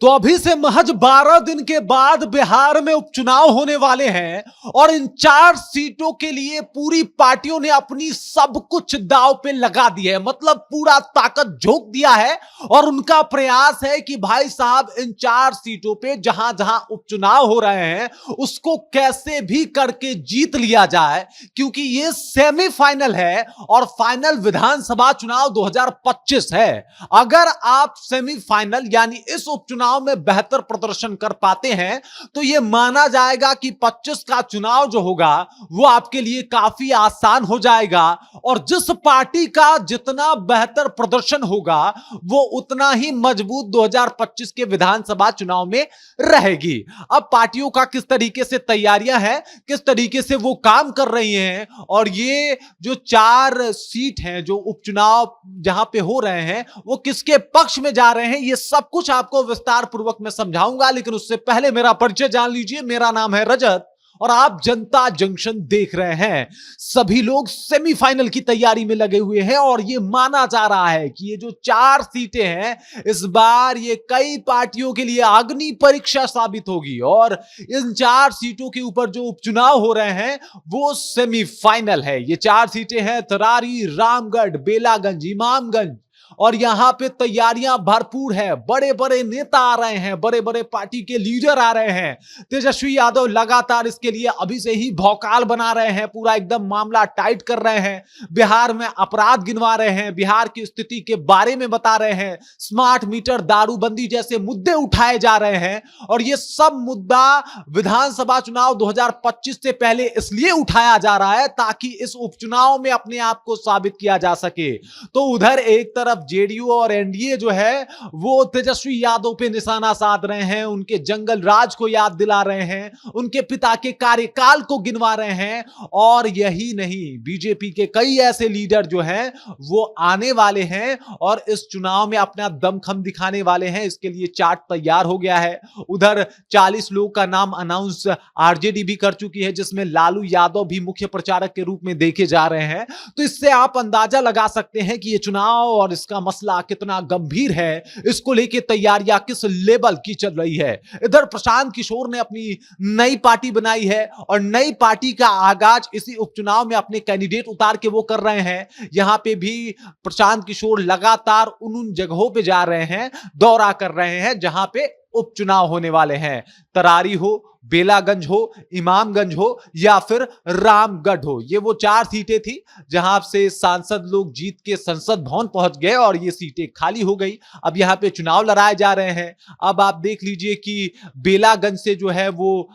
तो अभी से महज 12 दिन के बाद बिहार में उपचुनाव होने वाले हैं और इन 4 सीटों के लिए पूरी पार्टियों ने अपनी सब कुछ दांव पे लगा दिया है। मतलब पूरा ताकत झोंक दिया है और उनका प्रयास है कि भाई साहब इन 4 सीटों पे जहां जहां उपचुनाव हो रहे हैं उसको कैसे भी करके जीत लिया जाए, क्योंकि ये सेमीफाइनल है और फाइनल विधानसभा चुनाव 2025 है। अगर आप सेमीफाइनल यानी इस उपचुनाव में बेहतर प्रदर्शन कर पाते हैं तो यह माना जाएगा कि 25 का चुनाव जो होगा वो आपके लिए काफी आसान हो जाएगा और जिस पार्टी का जितना बेहतर प्रदर्शन होगा वो उतना ही मजबूत 2025 के विधानसभा चुनाव में रहेगी। अब पार्टियों का किस तरीके से तैयारियां हैं, किस तरीके से वो काम कर रही हैं और ये जो 4 सीट हैं जो उपचुनाव जहां पे हो रहे हैं वो किसके पक्ष में जा रहे हैं, ये सब कुछ आपको विस्तार पूर्वक मैं समझाऊंगा। लेकिन उससे पहले मेरा परिचय जान लीजिए। मेरा नाम है रजत और आप जनता जंक्शन देख रहे हैं। सभी लोग सेमीफाइनल की तैयारी में लगे हुए हैं और यह माना जा रहा है कि ये जो 4 सीटें हैं इस बार ये कई पार्टियों के लिए अग्नि परीक्षा साबित होगी और इन 4 सीटों के ऊपर जो उपचुनाव हो रहे हैं वो सेमीफाइनल है। ये 4 सीटें हैं तरारी, रामगढ़, बेलागंज, इमामगंज और यहां पे तैयारियां भरपूर है। बड़े बड़े नेता आ रहे हैं, बड़े बड़े पार्टी के लीडर आ रहे हैं। तेजस्वी यादव लगातार इसके लिए अभी से ही भौकाल बना रहे हैं, पूरा एकदम मामला टाइट कर रहे हैं। बिहार में अपराध गिनवा रहे हैं, बिहार की स्थिति के बारे में बता रहे हैं, स्मार्ट मीटर, दारूबंदी जैसे मुद्दे उठाए जा रहे हैं और यह सब मुद्दा विधानसभा चुनाव 2025 से पहले इसलिए उठाया जा रहा है ताकि इस उपचुनाव में अपने आप को साबित किया जा सके। तो उधर एक तरफ जेडीयू और एनडीए जो है वो तेजस्वी यादव पे निशाना साध रहे हैं, उनके जंगल राज को याद दिला रहे हैं, उनके पिता के कार्यकाल को गिनवा रहे हैं और यही नहीं, बीजेपी के कई ऐसे लीडर जो हैं वो आने वाले हैं और इस चुनाव में अपना दमखम दिखाने वाले हैं। इसके लिए चार्ट तैयार हो गया है। उधर 40 लोग का नाम अनाउंस आरजेडी भी कर चुकी है, जिसमें लालू यादव भी मुख्य प्रचारक के रूप में देखे जा रहे हैं। तो इससे आप अंदाजा लगा सकते हैं कि यह चुनाव और इसका मसला कितना गंभीर है, इसको लेके तैयारियां किस लेवल की चल रही है। इधर प्रशांत किशोर ने अपनी नई पार्टी बनाई है और नई पार्टी का आगाज इसी उपचुनाव में अपने कैंडिडेट उतार के वो कर रहे हैं। यहां पे भी प्रशांत किशोर लगातार उन जगहों पे जा रहे हैं, दौरा कर रहे हैं जहां पे उपचुनाव होने वाले हैं। तरारी हो, बेलागंज हो, इमामगंज हो या फिर रामगढ़ हो, ये वो 4 सीटें थी जहां से सांसद लोग जीत के संसद भवन पहुंच गए और ये सीटें खाली हो गई। अब यहां पे चुनाव लड़ाए जा रहे हैं। अब आप देख लीजिए कि बेलागंज से जो है वो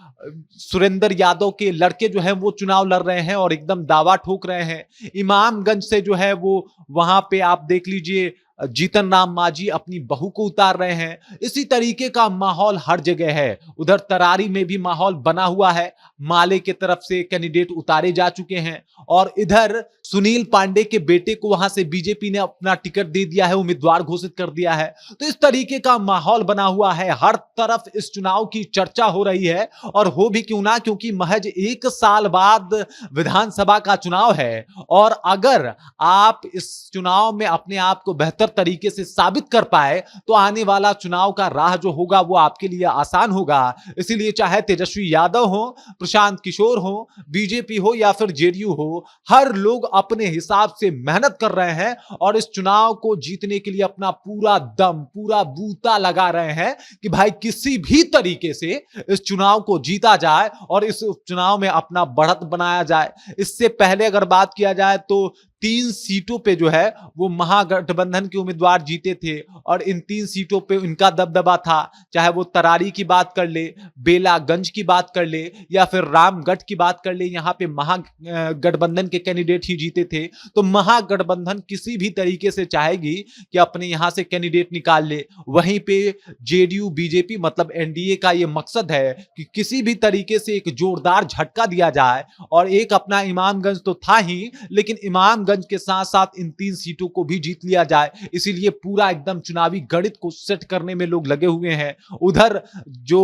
सुरेंद्र यादव के लड़के जो है वो चुनाव लड़ रहे हैं और एकदम दावा ठोक रहे हैं। इमामगंज से जो है वो वहां पे आप देख लीजिए जीतन राम मांझी अपनी बहू को उतार रहे हैं। इसी तरीके का माहौल हर जगह है। उधर तरारी में भी माहौल बना हुआ है, माले की तरफ से कैंडिडेट उतारे जा चुके हैं और इधर सुनील पांडे के बेटे को वहां से बीजेपी ने अपना टिकट दे दिया है, उम्मीदवार घोषित कर दिया है। तो इस तरीके का माहौल बना हुआ है, हर तरफ इस चुनाव की चर्चा हो रही है और हो भी क्यों ना, क्योंकि महज 1 साल बाद विधानसभा का चुनाव है और अगर आप इस चुनाव में अपने आप को बेहतर तरीके से साबित कर पाए तो आने वाला चुनाव का राह जो होगा वो आपके लिए आसान होगा। इसीलिए चाहे तेजस्वी यादव हो, प्रशांत किशोर हो, बीजेपी हो या फिर जेडीयू हो, हर लोग अपने हिसाब से मेहनत कर रहे हैं और इस चुनाव को जीतने के लिए अपना पूरा दम, पूरा बूता लगा रहे हैं कि भाई किसी भी तरीके से इस चुनाव को जीता जाए और इस चुनाव में अपना बढ़त बनाया जाए। इससे पहले अगर बात किया जाए तो 3 सीटों पे जो है वो महागठबंधन के उम्मीदवार जीते थे और इन 3 सीटों पे इनका दबदबा था। चाहे वो तरारी की बात कर ले, बेलागंज की बात कर ले या फिर रामगढ़ की बात कर ले, यहां पे महागठबंधन के कैंडिडेट ही जीते थे। तो महागठबंधन किसी भी तरीके से चाहेगी कि अपने यहां से कैंडिडेट निकाल ले। वहीं पे जेडीयू बीजेपी मतलब एनडीए का ये मकसद है कि किसी भी तरीके से एक जोरदार झटका दिया जाए और एक अपना इमामगंज तो था ही, लेकिन इमामगंज नवाबगंज के साथ साथ इन 3 सीटों को भी जीत लिया जाए। इसीलिए पूरा एकदम चुनावी गणित को सेट करने में लोग लगे हुए हैं। उधर जो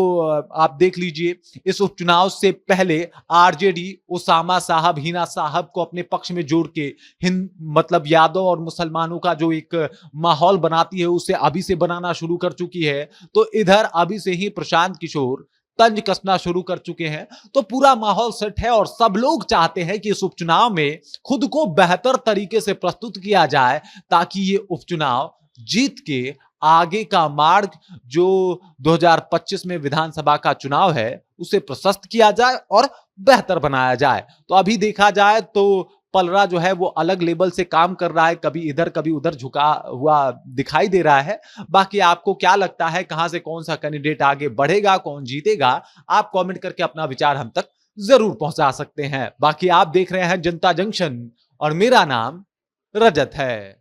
आप देख लीजिए, इस उपचुनाव से पहले आरजेडी ओसामा साहब, हिना साहब को अपने पक्ष में जोड़ के हिंद मतलब यादव और मुसलमानों का जो एक माहौल बनाती है उसे अभी से बनाना शुरू कर चुकी है। तो इधर अभी से ही प्रशांत किशोर तंज कसना शुरू कर चुके हैं। तो पूरा माहौल सेट है और सब लोग चाहते हैं कि इस उपचुनाव में खुद को बेहतर तरीके से प्रस्तुत किया जाए ताकि ये उपचुनाव जीत के आगे का मार्ग जो 2025 में विधानसभा का चुनाव है उसे प्रशस्त किया जाए और बेहतर बनाया जाए। तो अभी देखा जाए तो पलड़ा जो है वो अलग लेवल से काम कर रहा है, कभी इधर कभी उधर झुका हुआ दिखाई दे रहा है। बाकी आपको क्या लगता है, कहां से कौन सा कैंडिडेट आगे बढ़ेगा, कौन जीतेगा, आप कमेंट करके अपना विचार हम तक जरूर पहुंचा सकते हैं। बाकी आप देख रहे हैं जनता जंक्शन और मेरा नाम रजत है।